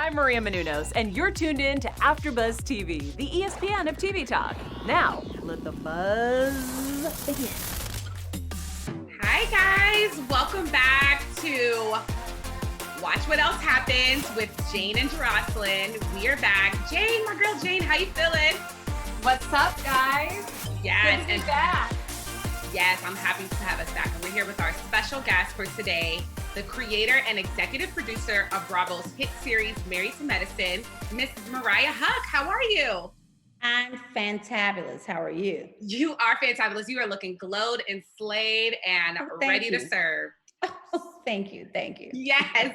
I'm Maria Menounos, and you're tuned in to AfterBuzz TV, the ESPN of TV talk. Now, let the buzz begin. Hi, guys. Welcome back to Watch What Else Happens with Jane and Jocelyn. We are back. Jane, my girl Jane, how you feeling? What's up, guys? Yes, Good to be back. Yes, I'm happy to have us back. We're here with our special guest for today, the creator and executive producer of Bravo's hit series, Married to Medicine, Miss Mariah Huq. How are you? I'm fantabulous. How are you? You are fantabulous. You are looking glowed and slayed and ready to serve. Oh, thank you. Thank you. Yes.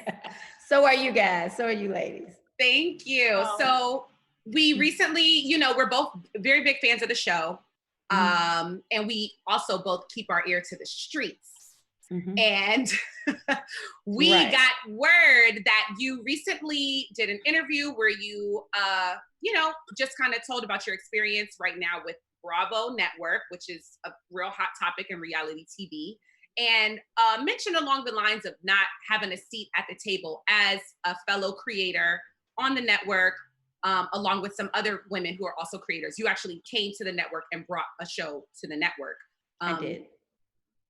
So are you guys. So are you ladies. Thank you. So we recently, we're both very big fans of the show. And we also both keep our ear to the streets. And we got word that you recently did an interview where you, just kind of told about your experience right now with Bravo Network, which is a real hot topic in reality TV, and mentioned along the lines of not having a seat at the table as a fellow creator on the network, along with some other women who are also creators. You actually came to the network and brought a show to the network. I did.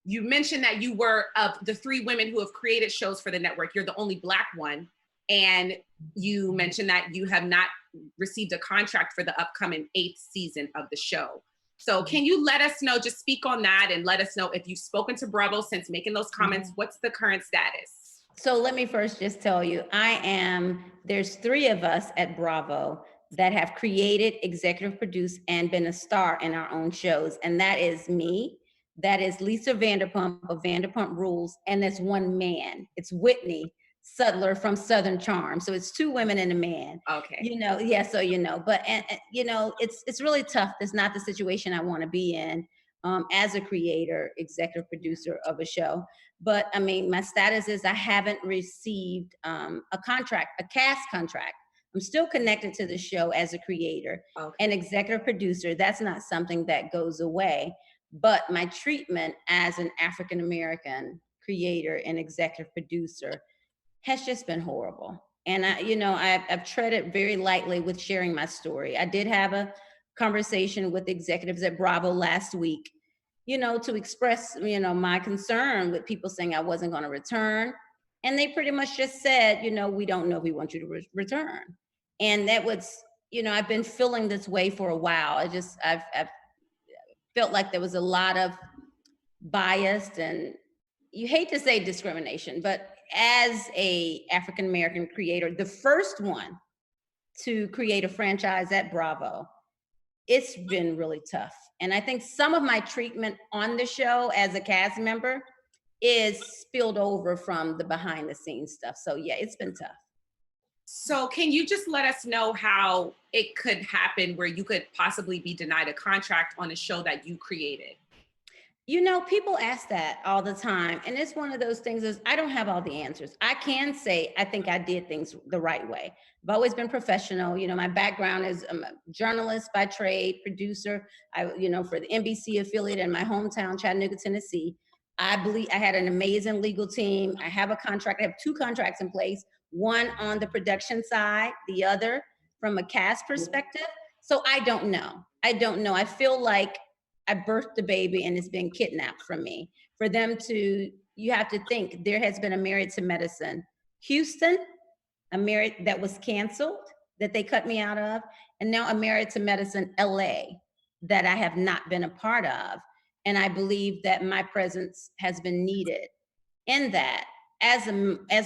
You mentioned that you were, of the three women who have created shows for the network, you're the only Black one. And you mentioned that you have not received a contract for the upcoming 8th season of the show. So can you let us know, just speak on that and let us know if you've spoken to Bravo since making those comments, what's the current status? So let me first just tell you, there's 3 of us at Bravo that have created, executive produced, and been a star in our own shows. And that is me, that is Lisa Vanderpump of Vanderpump Rules, and there's one man. It's Whitney Sutler from Southern Charm. So it's 2 women and a man. Okay. But it's really tough. That's not the situation I want to be in as a creator, executive producer of a show. But I mean, my status is I haven't received a cast contract. I'm still connected to the show as a creator and executive producer. That's not something that goes away. But my treatment as an African-American creator and executive producer has just been horrible. And I've treaded very lightly with sharing my story. I did have a conversation with executives at Bravo last week, to express, my concern with people saying I wasn't going to return. And they pretty much just said, we don't know if we want you to return. And that was, I've been feeling this way for a while. I've felt like there was a lot of bias, and you hate to say discrimination, but as a African-American creator, the first one to create a franchise at Bravo, it's been really tough. And I think some of my treatment on the show as a cast member is spilled over from the behind the scenes stuff. So yeah, it's been tough. So can you just let us know how it could happen where you could possibly be denied a contract on a show that you created? People ask that all the time. And it's one of those things is I don't have all the answers. I can say, I think I did things the right way. I've always been professional. My background is I'm a journalist by trade, producer, for the NBC affiliate in my hometown, Chattanooga, Tennessee. I believe I had an amazing legal team. I have a contract. I have 2 contracts in place, one on the production side, the other from a cast perspective. So I don't know. I feel like I birthed the baby and it's been kidnapped from me. For them you have to think there has been a Married to Medicine Houston, that was canceled, that they cut me out of, and now a Married to Medicine LA that I have not been a part of. And I believe that my presence has been needed in that as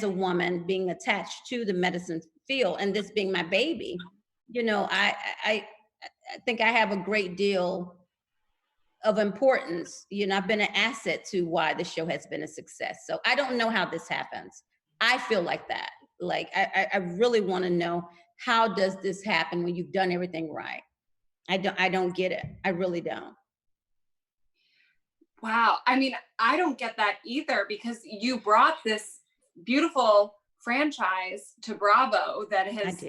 a woman being attached to the medicine field and this being my baby, I think I have a great deal of importance. I've been an asset to why the show has been a success. So I don't know how this happens. I feel like that. Like I really want to know, how does this happen when you've done everything right? I don't get it. I really don't. Wow. I mean, I don't get that either, because you brought this beautiful franchise to Bravo that has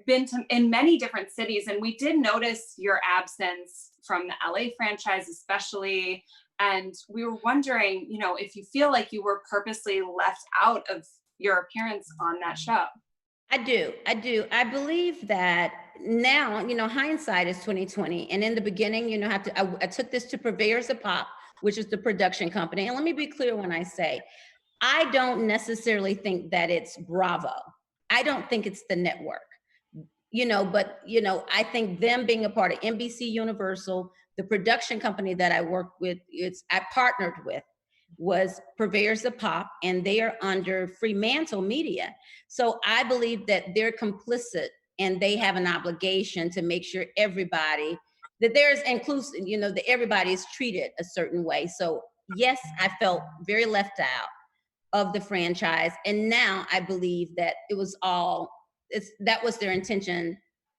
been in many different cities. And we did notice your absence from the LA franchise, especially. And we were wondering, if you feel like you were purposely left out of your appearance on that show. I do. I do. I believe that now, hindsight is 2020. And in the beginning, I took this to Purveyors of Pop, which is the production company. And let me be clear when I say, I don't necessarily think that it's Bravo. I don't think it's the network, but, I think them being a part of NBC Universal, the production company that I worked with, I partnered with, was Purveyors of Pop, and they are under Fremantle Media. So I believe that they're complicit and they have an obligation to make sure that there's inclusive, that everybody is treated a certain way. So yes, I felt very left out of the franchise. And now I believe that that was their intention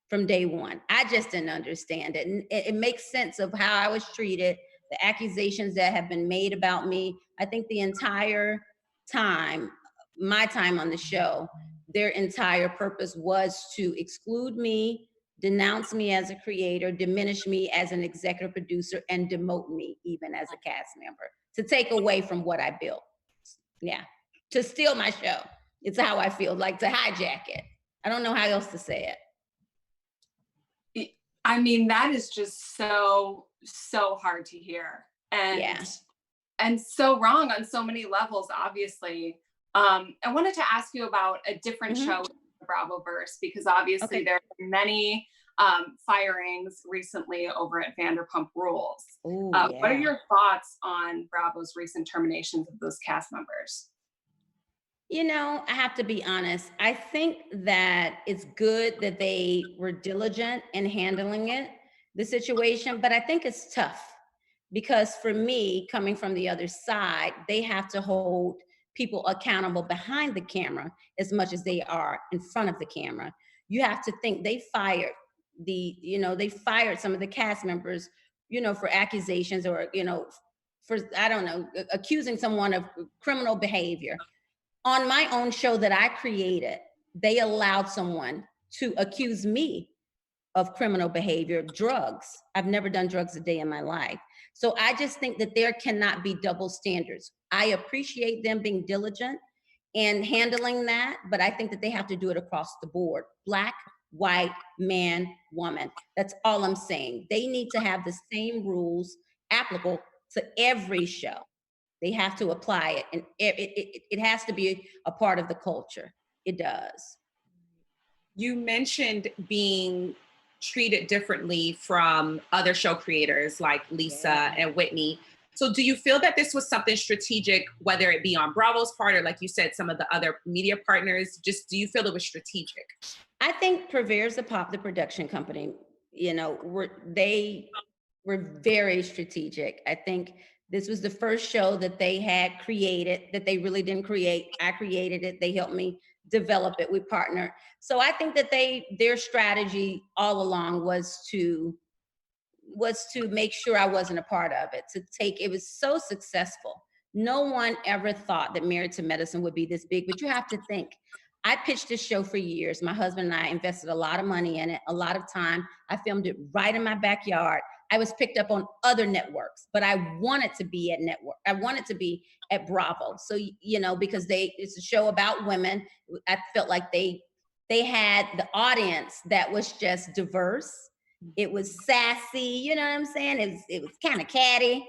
from day one. I just didn't understand it. And it makes sense of how I was treated, the accusations that have been made about me. I think the entire time, my time on the show, their entire purpose was to exclude me, denounce me as a creator, diminish me as an executive producer, and demote me even as a cast member, to take away from what I built. Yeah, to steal my show. It's how I feel, like to hijack it. I don't know how else to say it. I mean, that is just so hard to hear. And so wrong on so many levels, obviously. I wanted to ask you about a different show, Bravoverse, because obviously there are many firings recently over at Vanderpump Rules. What are your thoughts on Bravo's recent terminations of those cast members? I have to be honest. I think that it's good that they were diligent in handling the situation, but I think it's tough because for me, coming from the other side, they have to hold people accountable behind the camera as much as they are in front of the camera. You have to think they fired some of the cast members, for accusations or, for, I don't know, accusing someone of criminal behavior. On my own show that I created, they allowed someone to accuse me of criminal behavior, drugs. I've never done drugs a day in my life. So I just think that there cannot be double standards. I appreciate them being diligent and handling that, but I think that they have to do it across the board. Black, white, man, woman. That's all I'm saying. They need to have the same rules applicable to every show. They have to apply it, and it has to be a part of the culture. It does. You mentioned being treated differently from other show creators like Lisa and Whitney. So do you feel that this was something strategic, whether it be on Bravo's part or, like you said, some of the other media partners? Just do you feel it was strategic? I think Purveyors of Pop, the production company, they were very strategic. I think this was the first show that they had created, that they really didn't create. I created it. They helped me develop it. We partnered. So I think that their strategy all along was to make sure I wasn't a part of it. It was so successful. No one ever thought that Married to Medicine would be this big, but you have to think, I pitched this show for years. My husband and I invested a lot of money in it, a lot of time. I filmed it right in my backyard. I was picked up on other networks, but I wanted to be at network. I wanted to be at Bravo. So, because it's a show about women. I felt like they had the audience that was just diverse. It was sassy, you know what I'm saying? It was kind of catty.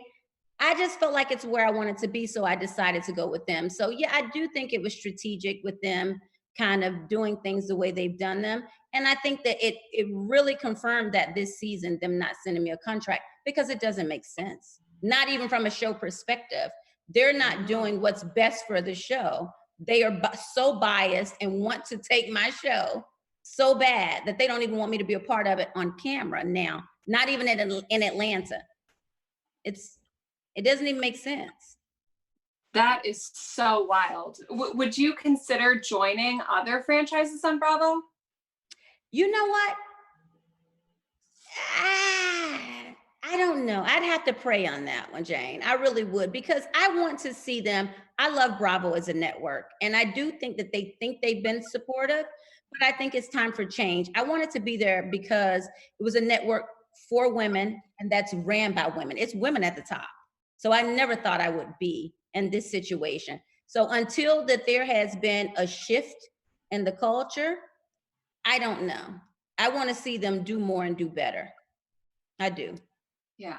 I just felt like it's where I wanted to be, so I decided to go with them. So yeah, I do think it was strategic with them kind of doing things the way they've done them. And I think that it really confirmed that this season, them not sending me a contract, because it doesn't make sense. Not even from a show perspective. They're not doing what's best for the show. They are so biased and want to take my show so bad that they don't even want me to be a part of it on camera now, not even in Atlanta. It doesn't even make sense. That is so wild. Would you consider joining other franchises on Bravo? You know what? I don't know. I'd have to pray on that one, Jane. I really would, because I want to see them. I love Bravo as a network, and I do think that they think they've been supportive, but I think it's time for change. I wanted to be there because it was a network for women, and that's ran by women. It's women at the top. So I never thought I would be in this situation. So until that there has been a shift in the culture, I don't know. I want to see them do more and do better. I do. Yeah.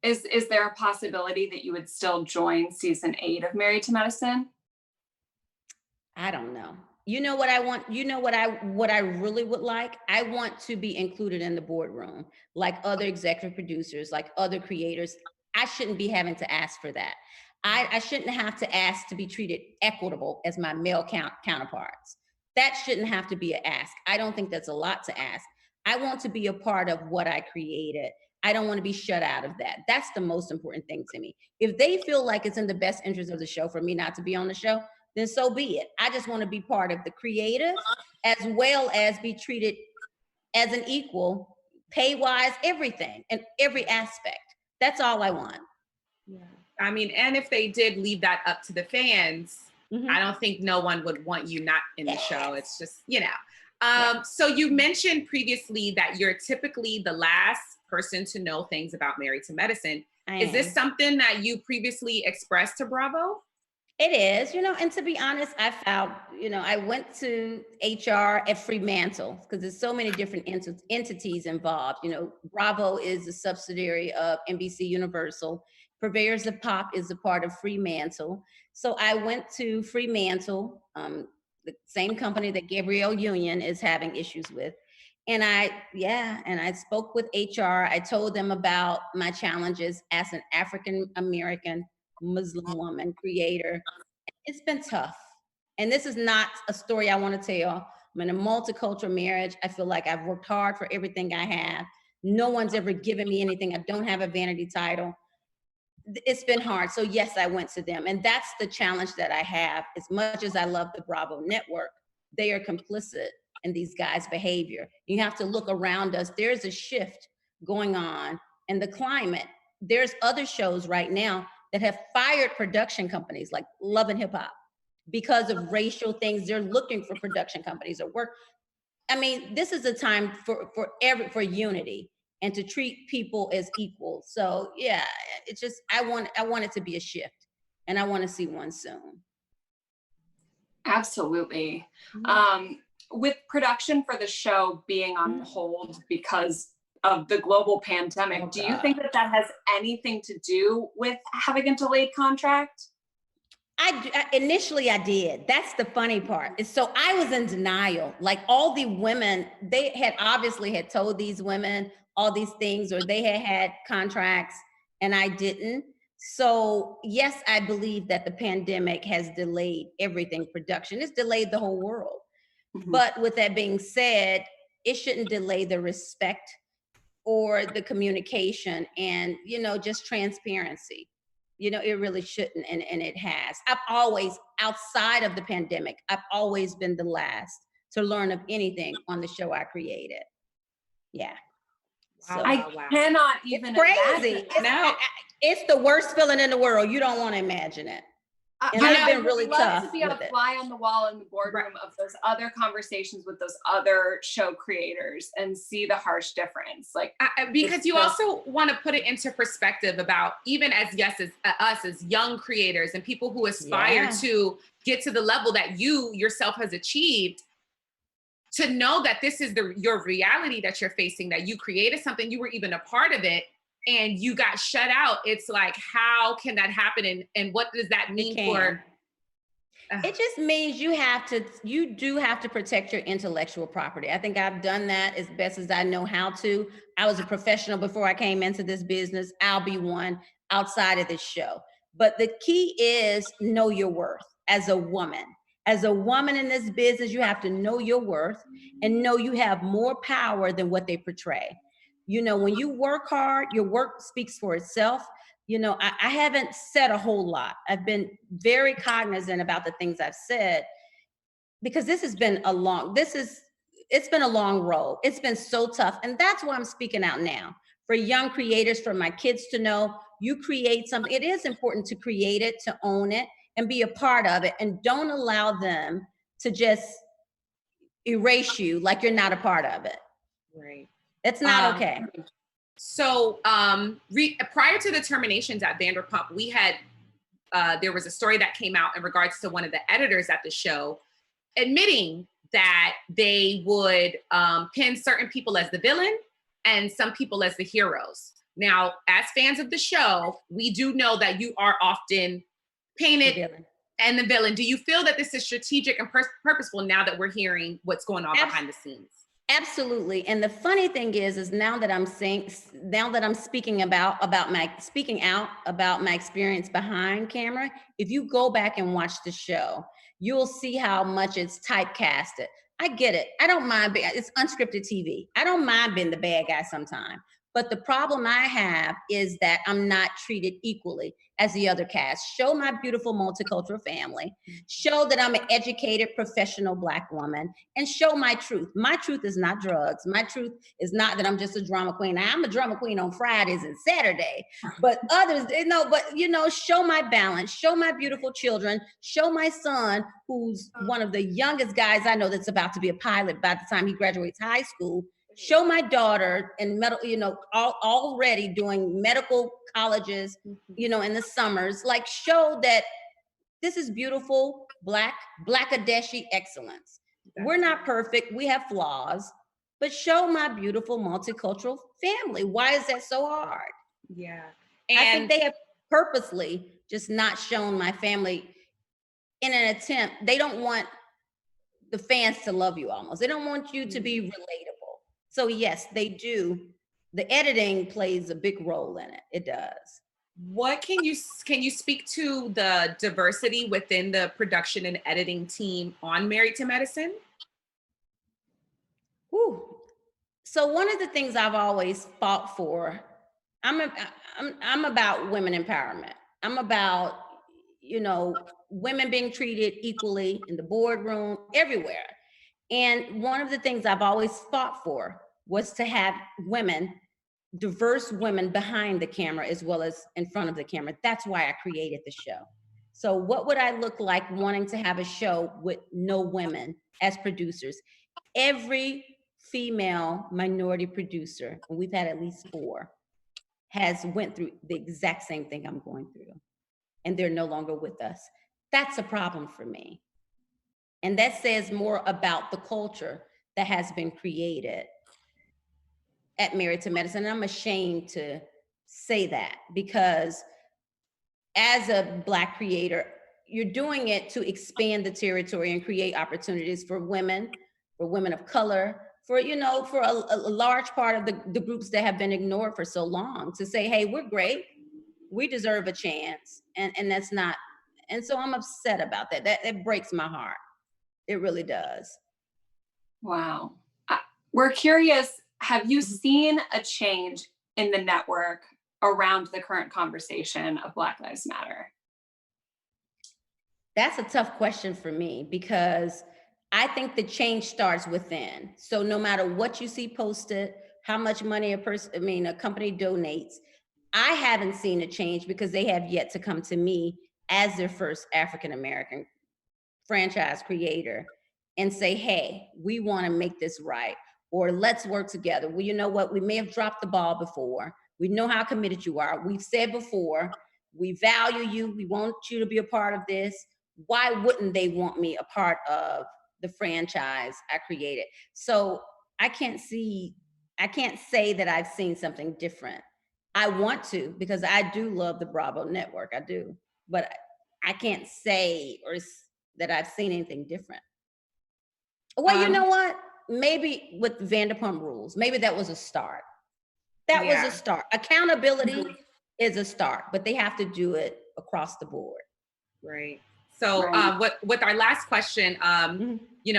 Is there a possibility that you would still join season 8 of Married to Medicine? I don't know. You know what I want? You know what I really would like? I want to be included in the boardroom, like other executive producers, like other creators. I shouldn't be having to ask for that. I shouldn't have to ask to be treated equitable as my male counterparts. That shouldn't have to be an ask. I don't think that's a lot to ask. I want to be a part of what I created. I don't want to be shut out of that. That's the most important thing to me. If they feel like it's in the best interest of the show for me not to be on the show, then so be it. I just want to be part of the creative as well as be treated as an equal, pay-wise, everything, and every aspect. That's all I want. Yeah. I mean, and if they did leave that up to the fans, I don't think no one would want you not in the show. It's just, you know. So you mentioned previously that you're typically the last person to know things about Married to Medicine. Is this something that you previously expressed to Bravo? It is, you know, and to be honest, I found, you know, I went to HR at Fremantle because there's so many different entities involved. You know, Bravo is a subsidiary of NBC Universal. Purveyors of Pop is a part of Fremantle. So I went to Fremantle, the same company that Gabrielle Union is having issues with. And I spoke with HR. I told them about my challenges as an African American Muslim woman creator. It's been tough. And this is not a story I want to tell. I'm in a multicultural marriage. I feel like I've worked hard for everything I have. No one's ever given me anything. I don't have a vanity title. It's been hard. So yes, I went to them. And that's the challenge that I have. As much as I love the Bravo network, they are complicit in these guys' behavior. You have to look around us. There's a shift going on in the climate. There's other shows right now that have fired production companies like Love and Hip Hop because of racial things. They're looking for production companies or work. I mean, this is a time for unity and to treat people as equal. So yeah, it's just I want it to be a shift, and I want to see one soon. Absolutely. With production for the show being on hold because of the global pandemic, do you think that has anything to do with having a delayed contract? Initially I did. That's the funny part. So I was in denial. Like all the women, they had obviously had told these women all these things, or they had contracts and I didn't. So yes, I believe that the pandemic has delayed everything production. It's delayed the whole world. But with that being said, it shouldn't delay the respect or the communication and, you know, just transparency. You know, it really shouldn't, and it has. I've always, outside of the pandemic, I've always been the last to learn of anything on the show I created. Yeah. So I cannot even imagine. It's the worst feeling in the world. You don't want to imagine it. And I've been really tough to be a fly on the wall in the boardroom of those other conversations with those other show creators and see the harsh difference. Like, because you also want to put it into perspective about even as us as young creators and people who aspire to get to the level that you yourself has achieved, to know that this is your reality that you're facing, that you created something, you were even a part of it, and you got shut out. It's like, how can that happen? And what does that mean for? It just means you do have to protect your intellectual property. I think I've done that as best as I know how to. I was a professional before I came into this business. I'll be one outside of this show. But the key is know your worth as a woman. As a woman in this business, you have to know your worth and know you have more power than what they portray. You know, when you work hard, your work speaks for itself. You know, I haven't said a whole lot. I've been very cognizant about the things I've said because it's been a long road. It's been so tough. And that's why I'm speaking out now for young creators, for my kids to know you create something. It is important to create it, to own it and be a part of it. And don't allow them to just erase you like you're not a part of it. Right. It's not okay. So prior to the terminations at Vanderpump, we had, there was a story that came out in regards to one of the editors at the show admitting that they would pin certain people as the villain and some people as the heroes. Now, as fans of the show, we do know that you are often painted and the villain. Do you feel that this is strategic and purposeful now that we're hearing what's going on behind the scenes? Absolutely. And the funny thing is now that I'm speaking out about my experience behind camera, if you go back and watch the show, you'll see how much it's typecasted. I get it. I don't mind it's unscripted TV. I don't mind being the bad guy sometimes. But the problem I have is that I'm not treated equally as the other cast. Show my beautiful multicultural family, show that I'm an educated, professional Black woman, and show my truth. My truth is not drugs. My truth is not that I'm just a drama queen. Now, I'm a drama queen on Fridays and Saturday, but others, show my balance, show my beautiful children, show my son, who's one of the youngest guys I know that's about to be a pilot by the time he graduates high school. Show my daughter in already doing medical colleges, in the summers, like show that this is beautiful, Blackadeshi excellence. We're not perfect, we have flaws, but show my beautiful multicultural family. Why is that so hard? Yeah. And I think they have purposely just not shown my family in an attempt. They don't want the fans to love you almost. They don't want you to be relatable. So yes, they do. The editing plays a big role in it. It does. What can you speak to the diversity within the production and editing team on Married to Medicine? Ooh. So one of the things I've always fought for, I'm about women empowerment. I'm about, women being treated equally in the boardroom, everywhere. And one of the things I've always fought for was to have diverse women behind the camera as well as in front of the camera. That's why I created the show. So what would I look like wanting to have a show with no women as producers? Every female minority producer, and we've had at least 4, has went through the exact same thing I'm going through, and they're no longer with us. That's a problem for me. And that says more about the culture that has been created at Married to Medicine. And I'm ashamed to say that because as a Black creator, you're doing it to expand the territory and create opportunities for women of color, for a large part of the groups that have been ignored for so long, to say, hey, we're great, we deserve a chance. And that's not, and so I'm upset about that. That breaks my heart. It really does. Wow. We're curious, have you seen a change in the network around the current conversation of Black Lives Matter? That's a tough question for me because I think the change starts within. So no matter what you see posted, how much money a company donates, I haven't seen a change because they have yet to come to me as their first African-American franchise creator and say, hey, we want to make this right, or let's work together. Well, you know what? We may have dropped the ball before. We know how committed you are. We've said before, we value you. We want you to be a part of this. Why wouldn't they want me a part of the franchise I created? So I can't say that I've seen something different. I want to, because I do love the Bravo network. I do, but I can't say that I've seen anything different. Well, you know what? Maybe with Vanderpump Rules, maybe that was a start. That was a start. Accountability is a start, but they have to do it across the board. Right. So with our last question,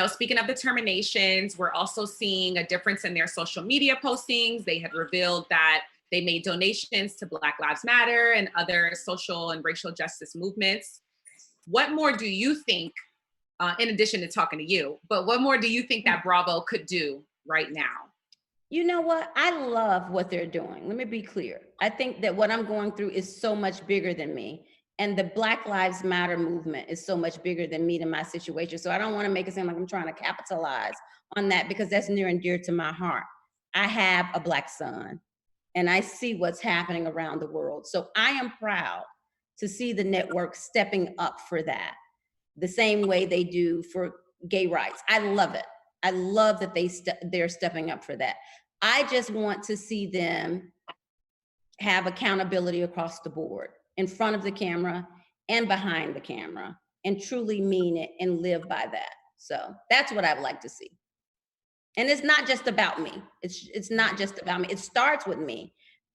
speaking of the terminations, we're also seeing a difference in their social media postings. They had revealed that they made donations to Black Lives Matter and other social and racial justice movements. What more do you think, in addition to talking to you, but what more do you think that Bravo could do right now? You know what? I love what they're doing. Let me be clear. I think that what I'm going through is so much bigger than me. And the Black Lives Matter movement is so much bigger than me and my situation. So I don't want to make it seem like I'm trying to capitalize on that because that's near and dear to my heart. I have a Black son and I see what's happening around the world. So I am proud to see the network stepping up for that, the same way they do for gay rights. I love it. I love that they're stepping up for that. I just want to see them have accountability across the board, in front of the camera and behind the camera, and truly mean it and live by that. So that's what I'd like to see. And it's not just about me. It's not just about me. It starts with me.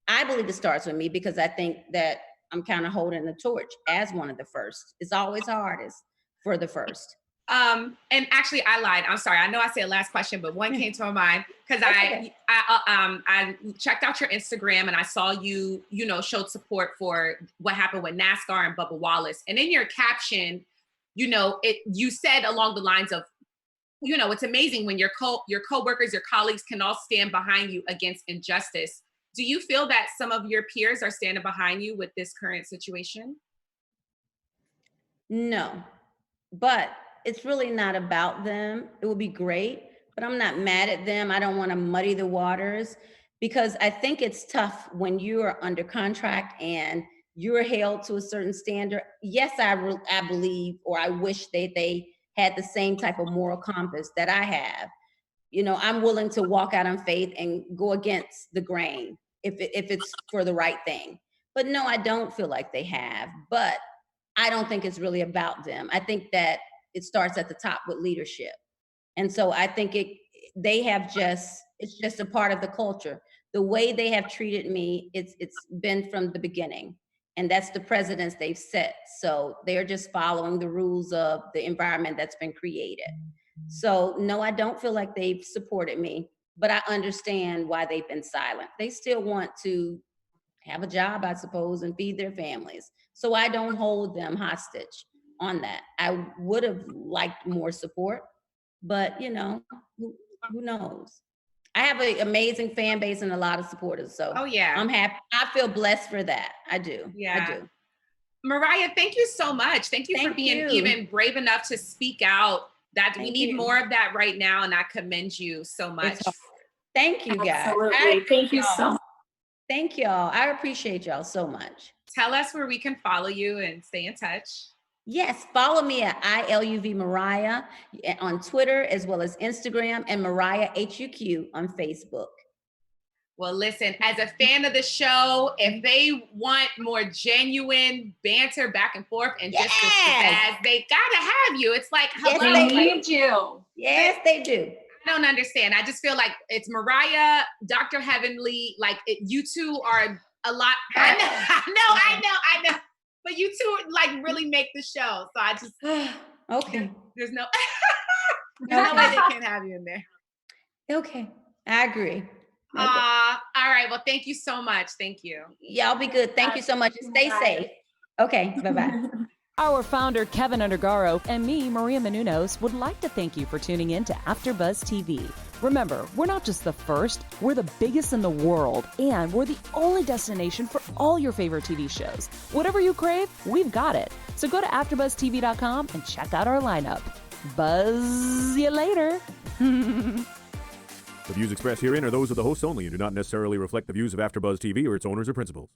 I believe it starts with me because I think that I'm kind of holding the torch as one of the first. It's always hardest for the first. And actually, I lied. I'm sorry. I know I said last question, but one came to my mind because I checked out your Instagram and I saw you showed support for what happened with NASCAR and Bubba Wallace. And in your caption, you said along the lines of, it's amazing when your coworkers, your colleagues can all stand behind you against injustice. Do you feel that some of your peers are standing behind you with this current situation? No, but it's really not about them. It would be great, but I'm not mad at them. I don't want to muddy the waters because I think it's tough when you are under contract and you're held to a certain standard. Yes, I believe, or I wish that they had the same type of moral compass that I have. I'm willing to walk out on faith and go against the grain if it's for the right thing. But no, I don't feel like they have. But I don't think it's really about them. I think that it starts at the top with leadership. And so I think it's just a part of the culture. The way they have treated me, it's been from the beginning. And that's the precedents they've set. So they're just following the rules of the environment that's been created. So no, I don't feel like they've supported me, but I understand why they've been silent. They still want to have a job, I suppose, and feed their families. So I don't hold them hostage on that. I would have liked more support, but who knows? I have an amazing fan base and a lot of supporters. So oh yeah, I'm happy. I feel blessed for that. I do. Yeah. I do. Mariah, thank you so much. Thank you for being even brave enough to speak out. We need more of that right now. And I commend you so much. Thank you, guys. Absolutely. Thank you so much. Thank y'all. I appreciate y'all so much. Tell us where we can follow you and stay in touch. Yes, follow me at ILUV Mariah on Twitter as well as Instagram, and Mariah HUQ on Facebook. Well, listen, as a fan of the show, if they want more genuine banter back and forth and just the spaz, they gotta have you. It's like, hello, they need you. Yes, they do. I don't understand. I just feel like it's Mariah, Dr. Heavenly, like you two are a lot. I know. But you two like really make the show. So I just okay. There's no way they can't have you in there. Okay. I agree. All right. Well, thank you so much. Thank you. Y'all be good. Thank you so much. And stay safe. Okay. Bye-bye. Our founder, Kevin Undergaro, and me, Maria Menounos, would like to thank you for tuning in to AfterBuzz TV. Remember, we're not just the first, we're the biggest in the world, and we're the only destination for all your favorite TV shows. Whatever you crave, we've got it. So go to AfterBuzzTV.com and check out our lineup. Buzz you later. The views expressed herein are those of the hosts only and do not necessarily reflect the views of AfterBuzz TV or its owners or principals.